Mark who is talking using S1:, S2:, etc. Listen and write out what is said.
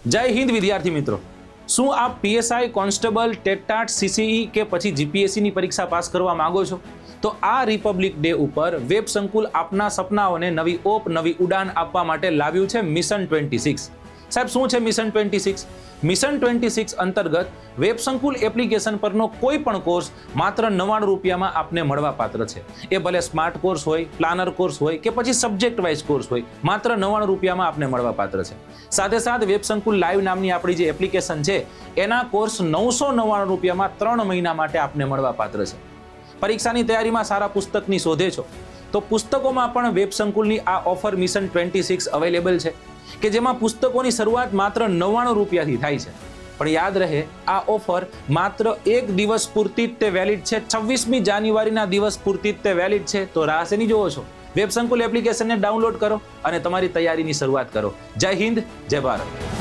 S1: જય હિન્દ વિદ્યાર્થી મિત્રો, શું આપ પીએસઆઈ, કોન્સ્ટેબલ, ટેટાટ, સીસીઈ કે પછી જીપીએસસીની પરીક્ષા પાસ કરવા માંગો છો? તો આ રિપબ્લિક ડે ઉપર વેબ સંકુલ આપના સપનાઓને નવી ઓપ, નવી ઉડાન આપવા માટે લાવ્યું છે મિશન 26. સાહેબ, શું છે મિશન 26? મિશન 26 અંતર્ગત વેબ સંકુલ એપ્લિકેશન પરનો કોઈ પણ કોર્સ માત્ર 99 રૂપિયામાં આપને મળવા પાત્ર છે. એ ભલે સ્માર્ટ કોર્સ હોય, પ્લાનર કોર્સ હોય કે પછી સબ્જેક્ટ વાઇઝ કોર્સ હોય, માત્ર 99 રૂપિયામાં આપને મળવા પાત્ર છે. સાથે સાથે વેબ સંકુલ લાઈવ નામની આપણી જે એપ્લિકેશન છે એના કોર્સ 999 રૂપિયામાં 3 મહિના માટે આપને મળવા પાત્ર છે. પરીક્ષાની તૈયારીમાં સારા પુસ્તકની શોધે છો તો પુસ્તકોમાં પણ વેબ સંકુલની આ ઓફર મિશન 26 અવેલેબલ છે કે જેમાં પુસ્તકોની શરૂઆત માત્ર 99 રૂપિયાથી થાય છે. પણ યાદ રહે, આ ઓફર માત્ર એક દિવસ પૂરતી જ તે વેલિડ છે. 26મી જાન્યુઆરીના દિવસ પૂરતી જ તે વેલિડ છે. તો રાહ શેની જોવો છો? વેબ સંકુલ એપ્લિકેશનને ડાઉનલોડ કરો અને તમારી તૈયારીની શરૂઆત કરો. જય હિન્દ, જય ભારત.